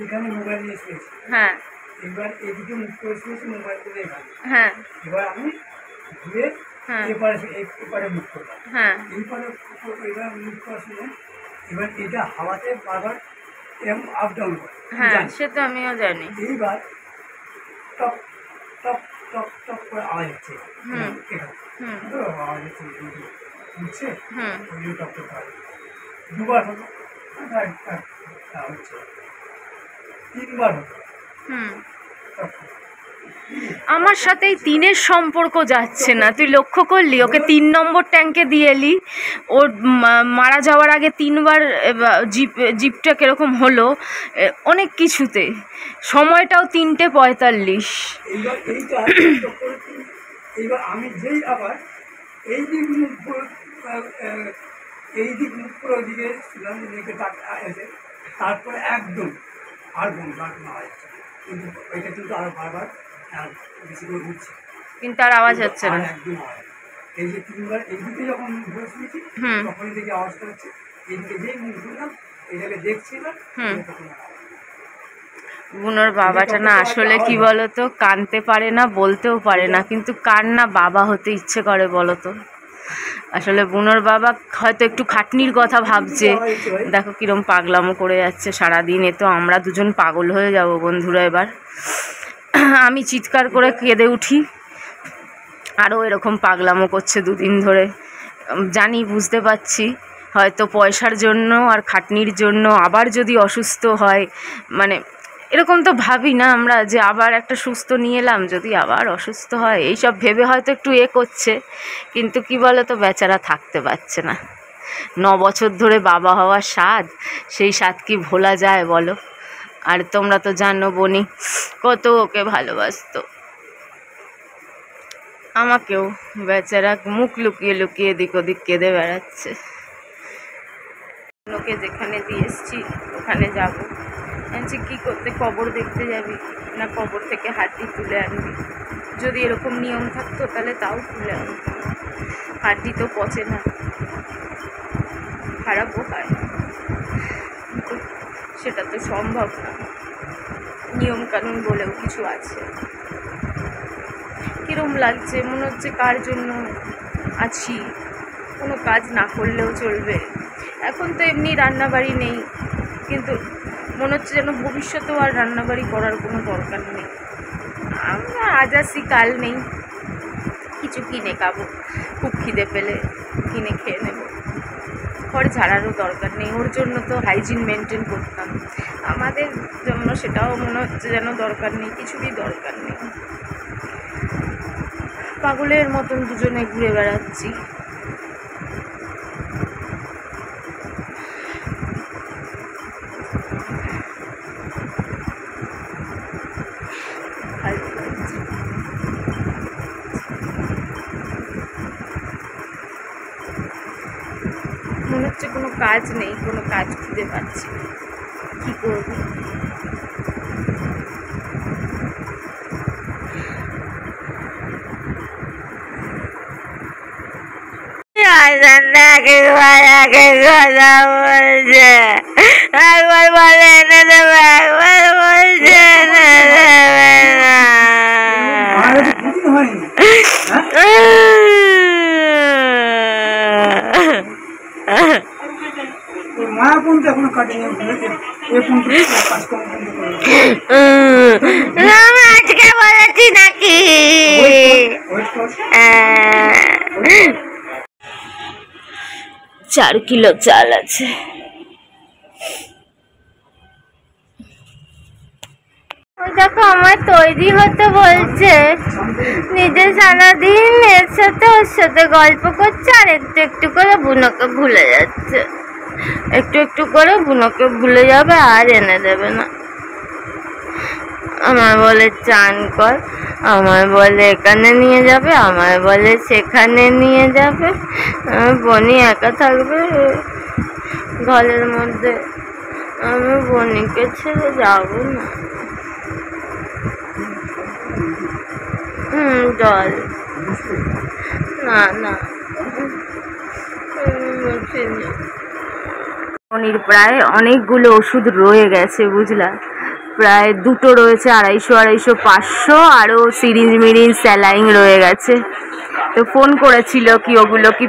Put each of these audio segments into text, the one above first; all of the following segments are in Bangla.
এখানে মোবাইল নিয়ে শুয়েছি। হ্যাঁ এবার এদিকে মুখ করে শুয়েছি, মোবাইল করে এখানে। হ্যাঁ এবার আমি ঘুরে হ্যাঁ এপারে মুখ করলাম। হ্যাঁ এইপারে এবার মুখ করার সময় এবার এটা হাওয়াতে বারবার এরকম আপ ডাউন করে। হ্যাঁ সে তো আমিও জানি। এইবার টপ টপ টপ টপ করে আওয়াজ হচ্ছে এখানে। আওয়াজ হচ্ছে বুঝছে ওই টপ টপ আওয়াজ দুবার হলো, হচ্ছে তিনবার হলো। আমার সাথে এই 3-এর সম্পর্ক যাচ্ছে না, তুই লক্ষ্য করলি? ওকে 3 নম্বর ট্যাঙ্কে দিয়ে এলি, ওর মারা যাওয়ার আগে 3বার জিপটা কিরকম হলো অনেক কিছুতে, সময়টাও 3:45। এইবার আমি যেই আবার এই দিক মুখ করে ওদিকে ছিলাম, তারপরে একদম আর বন্ধ কিন্তু এটা কিন্তু আরো বারবার বেশি করে ঘুরছে, কিন্তু আর আওয়াজ হচ্ছে না। একদম আওয়াজ এই যে 3বার এইদিকে যখন ঘুরে শুনেছি তখন এদিকে আওয়াজটা হচ্ছে, এইদিকে যেই মুখ ঘুরলাম এইটাকে দেখছিলাম। বুনোর বাবাটা না আসলে কি বলতো, কানতে পারে না, বলতেও পারে না, কিন্তু কার না বাবা হতে ইচ্ছে করে বলতো। আসলে বুনোর বাবা হয়তো একটু খাটনির কথা ভাবছে, দেখো কিরম পাগলামো করে যাচ্ছে সারাদিন। এ তো আমরা দুজন পাগল হয়ে যাব বন্ধুরা। এবার আমি চিৎকার করে কেঁদে উঠি, আরও এরকম পাগলামো করছে 2 দিন ধরে। জানি, বুঝতে পারছি হয়তো পয়সার জন্য আর খাটনির জন্য আবার যদি অসুস্থ হয়, মানে এরকম তো ভাবি না আমরা যে আবার একটা সুস্থ নিয়ে এলাম, যদি আবার অসুস্থ হয়, এইসব ভেবে হয়তো একটু করছে। কিন্তু কি বলো তো, বেচারা থাকতে পারছে না। 9 বছর ধরে বাবা হওয়ার স্বাদ, সেই স্বাদ কি ভোলা যায় বলো? আর তোমরা তো জানো বনি কত ওকে ভালোবাসতো, আমাকেও। বেচারা মুখ লুকিয়ে লুকিয়ে এদিক ওদিক কেঁদে বেড়াচ্ছে। ওকে যেখানে দিয়ে এসছি ওখানে যাবো। কী করতে, কবর দেখতে যাবি না কবর থেকে হাড্ডি তুলে আনবি? যদি এরকম নিয়ম থাকতো তাহলে তাও তুলে আনতো। হাড্ডি তো পচে না, খারাপও হয়, কিন্তু সেটা তো সম্ভব না। নিয়ম কানুন বলেও কিছু আছে। কিরম লাগছে, মনে হচ্ছে কার জন্য আছি, কোনো কাজ না করলেও চলবে। এখন তো এমনি রান্নাবাড়ি নেই, কিন্তু মনে হচ্ছে যেন ভবিষ্যতেও আর রান্নাবাড়ি করার কোনো দরকার নেই। আমরা আজ আসি কাল নেই, কিছু কিনে খাবো, খুব খিদে পেলে কিনে খেয়ে নেব। ঘর ঝাড়ারও দরকার নেই, ওর জন্য তো হাইজিন মেনটেন করতাম, আমাদের জন্য সেটাও মনে হচ্ছে যেন দরকার নেই, কিছুরই দরকার নেই। পাগলের মতন দুজনে ঘুরে বেড়াচ্ছি। মনে হচ্ছে কোনো কাজ নেই, কোনো কাজ খুঁজে পাচ্ছি, কি করবো? একবার বলে এনে দেবে, একবার বলছে এনে দেবে না। আজকে বলেছি নাকি 4 কিলো চাল আছে। ওই দেখো আমায় তৈরি হতে বলছে, নিজে সারাদিন এর সাথে ওর সাথে গল্প করছে, আর একটু একটু করে বুনোকে ভুলে যাচ্ছে। একটু একটু করে বুনোকে ভুলে যাবে, আর এনে দেবে না। আমায় বলে চান কর, আমায় বলে এখানে নিয়ে যাবে, আমায় বলে সেখানে নিয়ে যাবে। বনি একা থাকবে ঘরের মধ্যে, আমি বনিকে ছেড়ে যাবো না। জল না না, বনির প্রায় অনেকগুলো ওষুধ রয়ে গেছে বুঝলা, প্রায় দুটো রয়েছে, 250 500, আরও সিরিঞ্জ মিরিঞ্জ স্যালাইন রয়ে গেছে। তো ফোন করেছিল কি ওগুলো কি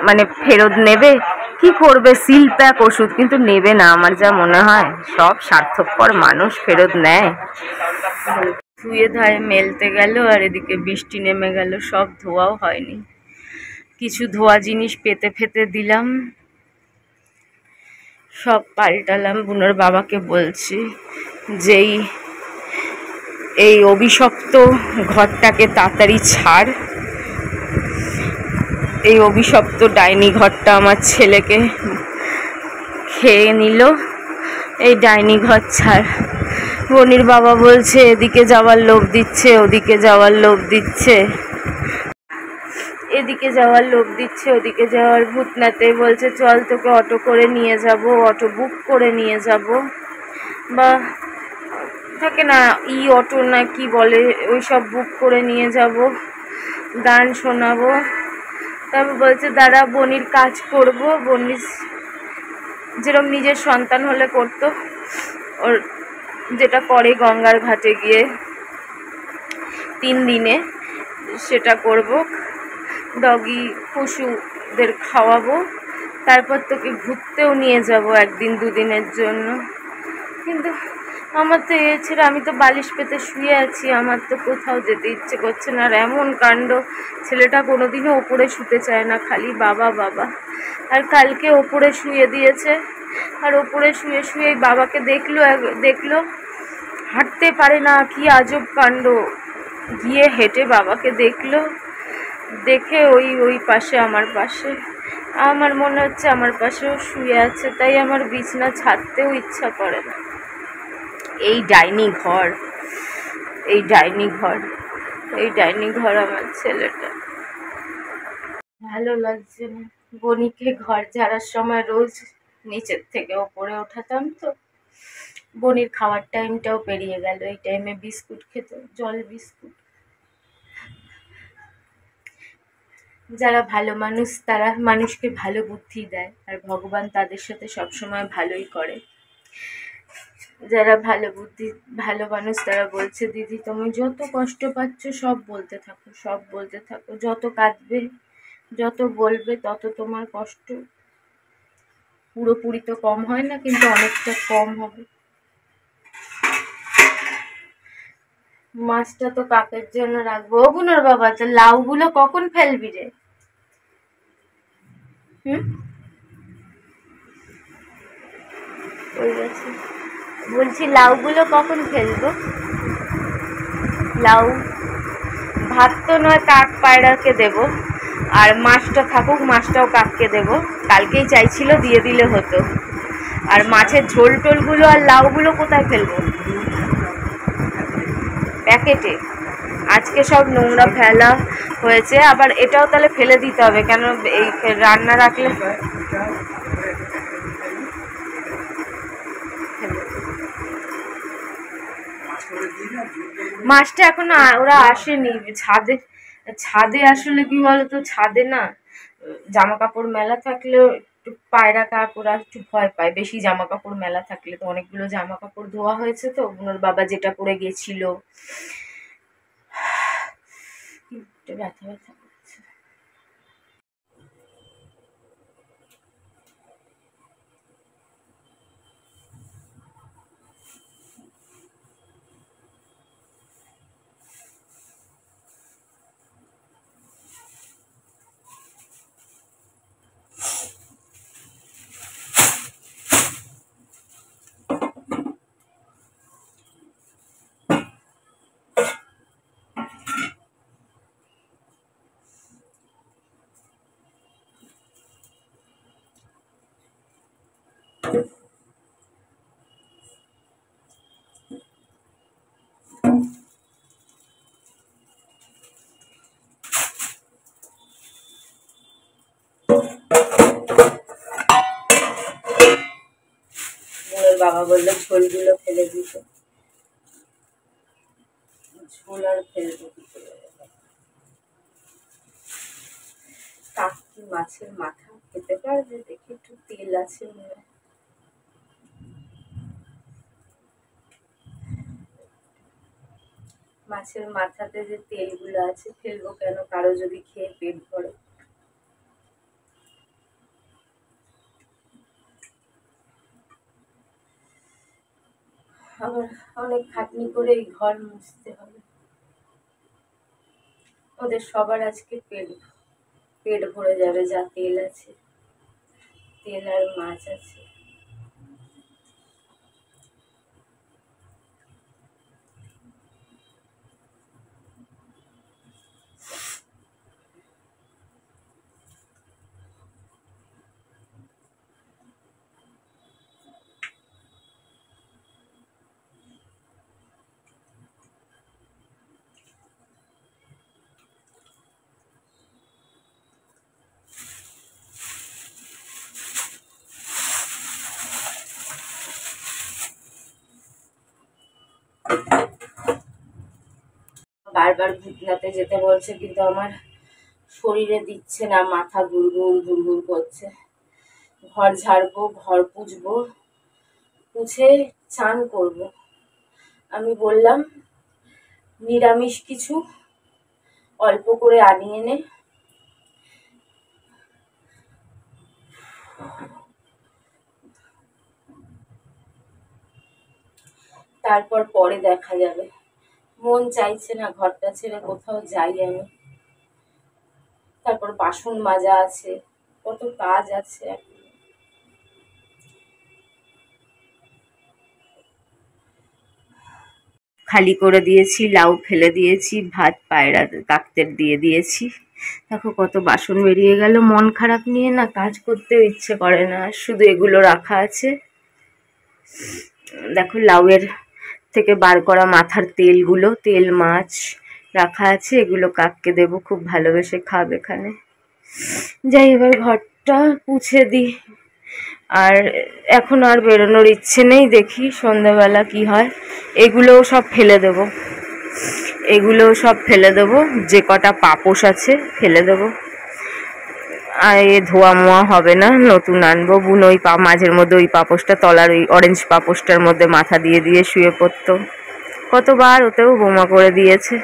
মানে ফেরত নেবে, কি করবে, সিল প্যাক ওষুধ, কিন্তু নেবে না আমার যা মনে হয়। সব স্বার্থপর মানুষ ফেরত নেয়। ধুয়ে ধায়ে মেলতে গেল, আর এদিকে বৃষ্টি নেমে গেল, সব ধোয়াও হয়নি। কিছু ধোয়া জিনিস পেতে ফেতে দিলাম, সব পাল্টালাম। বুনোর বাবাকে বলছি যে এই অভিশপ্ত ঘরটাকে তাড়াতাড়ি ছাড়, এই অভিশপ্ত ডাইনি ঘরটা আমার ছেলেকে খেয়ে নিল, এই ডাইনি ঘর ছাড়। বনির বাবা বলছে এদিকে যাওয়ার লোভ দিচ্ছে, ওদিকে যাওয়ার লোভ দিচ্ছে, এদিকে যাওয়ার লোভ দিচ্ছে, ওদিকে যাওয়ার ভূতনাতে বলছে চল তোকে অটো করে নিয়ে যাব, অটো বুক করে নিয়ে যাব, বা থাকে না ই অটো না কি বলে, ওই সব বুক করে নিয়ে যাব, গান শোনাবো। তারপর বলছে দাঁড়া বনির কাজ করব, বনির যেরকম নিজের সন্তান হলে করতো, ওর যেটা করে গঙ্গার ঘাটে গিয়ে 3 দিনে, সেটা করব, ডগি পশুদের খাওয়াবো, তারপর তোকে ঘুরতেও নিয়ে যাব 1 দিন 2 দিনের জন্য। কিন্তু আমার তো ছেড়ে, আমি তো বালিশ পেতে শুয়ে আছি, আমার তো কোথাও যেতে ইচ্ছে করছে না। আর এমন কাণ্ড, ছেলেটা কোনোদিনও ওপরে শুতে চায় না, খালি বাবা বাবা। আর কালকে ওপরে শুয়ে দিয়েছে, আর ওপরে শুয়ে শুয়ে বাবাকে দেখলো হাঁটতে পারে না, কি আজব কাণ্ড। গিয়ে হেঁটে বাবাকে দেখলো, দেখে ওই পাশে আমার পাশে, আমার মনে হচ্ছে আমার পাশেও শুয়ে আছে, তাই আমার বিছনা ছাড়তেও ইচ্ছা করে না। এই ডাইনি ঘর, এই ডাইনি ঘর, এই ডাইনি ঘর আমার ছেলেটা। ভালো লাগছে না। বনিকে ঘর ঝাড়ার সময় রোজ নিচের থেকে ওপরে ওঠাতাম, তো বনির খাওয়ার টাইমটাও পেরিয়ে গেল। এই টাইমে বিস্কুট খেত, জল বিস্কুট। যারা ভালো মানুষ তারা মানুষকে ভালো বুদ্ধি দেয়, আর ভগবান তাদের সাথে সবসময় ভালোই করে। যারা ভালো মানুষ তারা বলছে দিদি তুমি যত কষ্ট পাচ্ছ সব বলতে থাকো, সব বলতে থাকো, যত কাঁদবে যত বলবে তত তোমার কষ্ট পুরোপুরি তো কম হয় না, কিন্তু অনেকটা কম হবে। মাছটা তো কাকের জন্য রাখবো। ও বুনোর বাবা, তো লাউগুলো কখন ফেলবি রে? বলছি লাউগুলো কখন ফেলবো? লাউ ভাত তো নয়, কাক পায়রাকে দেব, আর মাছটা থাকুক, মাছটাও কাককে দেব। কালকেই চাইছিল, দিয়ে দিলে হতো। আর মাছের ঝোল টোলগুলো আর লাউগুলো কোথায় ফেলবো? প্যাকেটে। আজকে সব নোংরা ফেলা হয়েছে, আবার এটাও তাহলে ফেলে দিতে হবে, কেন এই রান্না রাখলে। মাছটা এখন ওরা আসেনি ছাদে আসলে কি বলতো, ছাদে না জামা কাপড় মেলা থাকলেও একটু পায়রা কাক ওরা একটু ভয় পায়, বেশি জামা কাপড় মেলা থাকলে। তো অনেকগুলো জামা কাপড় ধোয়া হয়েছে, তো ওনার বাবা যেটা পরে গেছিল, ব্যথা ব্যথা করছে। বাবা বললো ঝোলগুলো ফেলে দিতে, ঝোল আর ফেলবো কি করে? কাকি মাছের মাথা খেতে পারবে? দেখি একটু তেল আছে মনে হয়। মাছের মাথাতে যে তেলগুলো আছে ফেলবো কেন, কারো যদি খেয়ে পেট ভরে। আবার অনেক খাটনি করে এই ঘর মুছতে হবে। ওদের সবার আজকে পেট ভরে যাবে, যা তেল আছে, তেল আর মাছ আছে। বারবার ভূতনাথে যেতে বলছে, কিন্তু আমার শরীরে দিচ্ছে না, মাথা গুড়গুড় গুড়গুড় করছে। ঘর ঝাড়বো, ঘর পুছবো, পুছে চান করব। আমি বললাম নিরামিষ কিছু অল্প করে আনিয়ে নে, তারপর পরে দেখা যাবে। মন চাইছে না ঘরটা ছেড়ে কোথাও যাই আমি। তারপর বাসন মাজা আছে, কত কাজ আছে। খালি করে দিয়েছি, লাউ ফেলে দিয়েছি, ভাত পায়রা কাকদের দিয়ে দিয়েছি। দেখো কত বাসন বেরিয়ে গেল। মন খারাপ নিয়ে না কাজ করতেও ইচ্ছে করে না, শুধু এগুলো রাখা আছে। দেখো লাউয়ের থেকে বার করা মাথার তেলগুলো, তেল মাছ রাখা আছে, এগুলো কাককে দেবো, খুব ভালোবেসে খাবে এখানে। যাই এবার ঘরটা পুছে দিই। আর এখন আর বেরোনোর ইচ্ছে নেই, দেখি সন্ধ্যাবেলা কি হয়। এগুলোও সব ফেলে দেবো, এগুলোও সব ফেলে দেবো, যে কটা পাপোশ আছে ফেলে দেবো। আর এ ধোয়া মোয়া হবে না, নতুন আনবো। বুন ওই মাঝের মধ্যে ওই পাপোশটা, তলার ওই অরেঞ্জ পাপোশটার মধ্যে মাথা দিয়ে দিয়ে শুয়ে পড়তো, কতবার ওতেও বোমা করে দিয়েছে।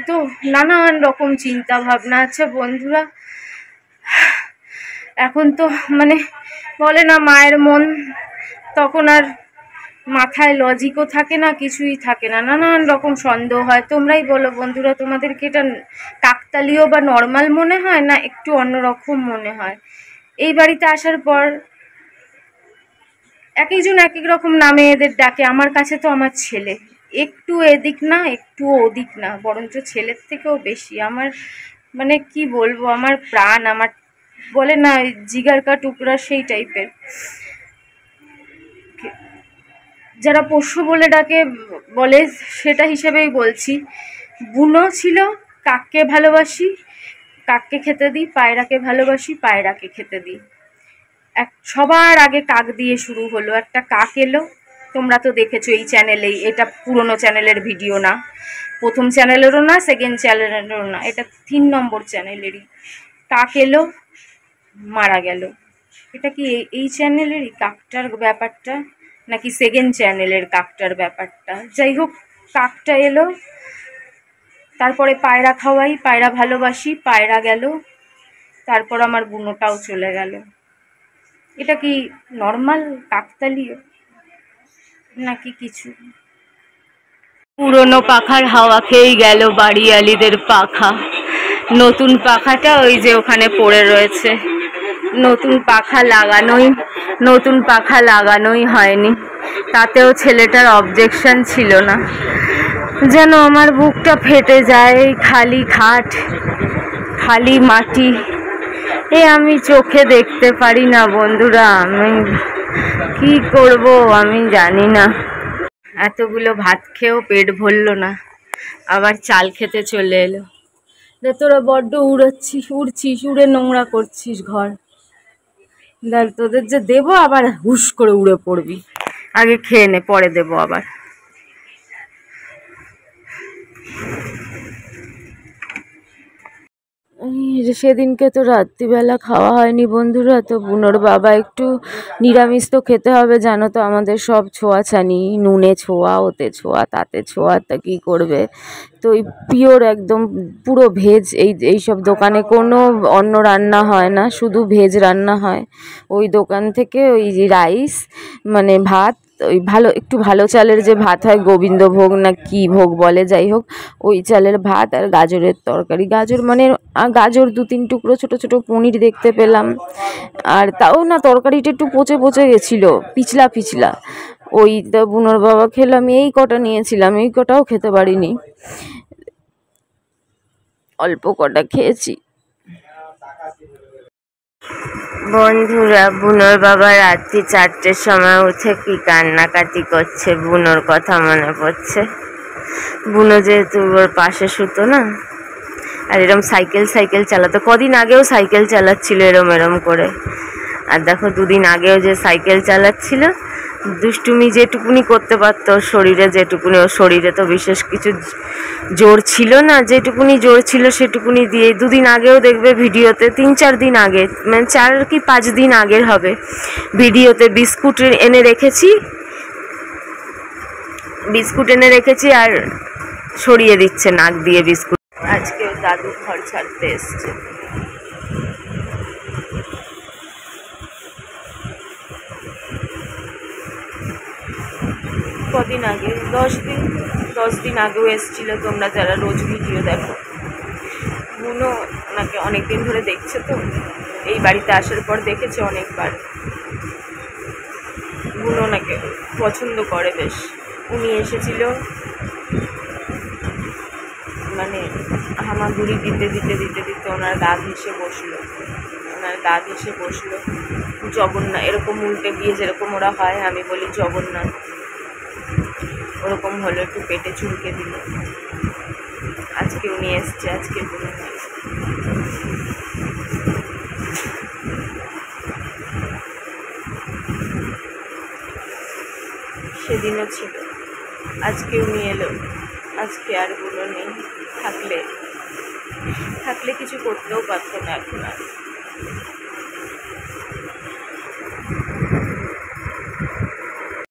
তো নানান রকম চিন্তা ভাবনা আছে বন্ধুরা। এখন তো মানে বলে না মায়ের মন, তখন আর মাথায় লজিকও থাকে না, কিছুই থাকে না, নানান রকম সন্দেহ হয়। তোমরাই বলো বন্ধুরা, তোমাদেরকে এটা কাকতালীয় বা নর্মাল মনে হয় না একটু অন্যরকম মনে হয়? এই বাড়িতে আসার পর এক একজন এক এক রকম নামে এদের ডাকে। আমার কাছে তো আমার ছেলে একটু এদিক না একটু ওদিক না, বরঞ্চ ছেলের থেকেও বেশি। আমার মানে কি বলবো, আমার প্রাণ, আমার বলে না জিগার কা টুকরা, সেই টাইপের। যারা পোষ্য বলে ডাকে বলে, সেটা হিসেবেই বলছি। বুনো ছিল কাককে ভালোবাসি, কাককে খেতে দিই, পায়রাকে ভালোবাসি, পায়রাকে খেতে দিই। সবার আগে কাক দিয়ে শুরু হলো। একটা কাক এলো, তোমরা তো দেখেছো এই চ্যানেলেই, এটা পুরনো চ্যানেলের ভিডিও না, প্রথম চ্যানেলেরও না, সেকেন্ড চ্যানেলেরও না, এটা 3 নম্বর চ্যানেলেরই। কাক এলো, মারা গেল। এটা কি এই চ্যানেলেরই কাকটার ব্যাপারটা, নাকি সেকেন্ড চ্যানেলের কাকটার ব্যাপারটা? যাই হোক, কাকটা এলো, তারপরে পায়রা খাওয়াই, পায়রা ভালোবাসি, পায়রা গেল, তারপর আমার বুনোটাও চলে গেল। এটা কি নর্মাল কাকতালীয় নাকি কিছু? পুরনো পাখার হাওয়া খেয়েই গেল বাড়িয়ালিদের পাখা। নতুন পাখাটা ওই যে ওখানে পড়ে রয়েছে, নতুন পাখা লাগানোই হয়নি। তাতেও ছেলেটার অবজেকশন ছিল না। যেন আমার বুকটা ফেটে যায়। খালি খাট, খালি মাটি, আমি চোখে দেখতে পারি না বন্ধুরা। আমি কি করব আমি জানি না। এতগুলো ভাত খেয়েও পেট ভরলো না, আবার চাল খেতে চলে এলো। তোরা বড্ড উড়ছিস, উড়ে নোংরা করছিস ঘর। তোদের যে দেবো, আবার হুশ করে উড়ে পড়বি। আগে খেয়ে নে, পরে দেবো আবার। সেদিনকে তো রাত্রিবেলা খাওয়া হয়নি বন্ধুরা, তো বুনোর বাবা একটু নিরামিষ তো খেতে হবে, জানো তো আমাদের সব ছোঁয়াছানি, নুনে ছোঁয়া, ওতে ছোঁয়া, তাতে ছোঁয়া, তা কী করবে। তো ওই পিওর একদম পুরো ভেজ, এইসব দোকানে কোনো অন্য রান্না হয় না, শুধু ভেজ রান্না হয়। ওই দোকান থেকে ওই রাইস মানে ভাত, ওই ভালো একটু ভালো চালের যে ভাত হয়, গোবিন্দভোগ না কি ভোগ বলে, যাই হোক, ওই চালের ভাত আর গাজরের তরকারি। গাজর মানে গাজর 2-3 টুকরো, ছোটো ছোটো পনির দেখতে পেলাম। আর তাও না, তরকারিটা একটু পচে পচে গেছিলো, পিছলা পিছলা। ওই তো বুনোর বাবা খেলো, আমি এই কটা নিয়েছিলাম, এই কটাও খেতে পারিনি, অল্প কটা খেয়েছি। বন্ধুরা, বুনোর বাবা রাত্রি 4টের সময় উঠে কি কান্নাকাটি করছে, বুনোর কথা মনে পড়ছে। বুনো যেহেতু ওর পাশে শুতো না, আর এরম সাইকেল চালাতো, কদিন আগেও সাইকেল চালাচ্ছিল এরম করে। আর দেখো 2 দিন আগেও যে সাইকেল চালাচ্ছিল, দুষ্টুমি যেটুকুনি করতে পারতো ওর শরীরে, যেটুকুনি, ওর শরীরে তো বিশেষ কিছু জোর ছিল না, যেটুকুনি জোর ছিল সেটুকুনি দিয়ে 2 দিন আগেও দেখবে ভিডিওতে, 3-4 দিন আগে, মানে 4 কি 5 দিন আগের হবে, ভিডিওতে বিস্কুট এনে রেখেছি আর সরিয়ে দিচ্ছে নাক দিয়ে বিস্কুট। আজকে দাদু ঘর ছাড়তে এসছে। কদিন আগে, 10 দিন আগেও এসেছিল, তোমরা যারা রোজ ভিডিও দেখো। বুনো ওনাকে অনেকদিন ধরে দেখছে, তো এই বাড়িতে আসার পর দেখেছে অনেকবার। বুনো ওনাকে পছন্দ করে বেশ। উনি এসেছিল মানে হামাগুড়ি দিতে ওনার দাঁত এসে বসলো, জগন্নাথ এরকম উল্টে দিয়ে যেরকম ওরা হয়, আমি বলি জগন্নাথ, ওরকম হলো, একটু পেটে চুলকে দিল। আজকে উনি এসছে, আজকে বুনো সেদিনও ছিল, আজকে উনি এলো। আজকে আর বুনো নেই, থাকলে কিছু করতেও পারতো না এখন আর।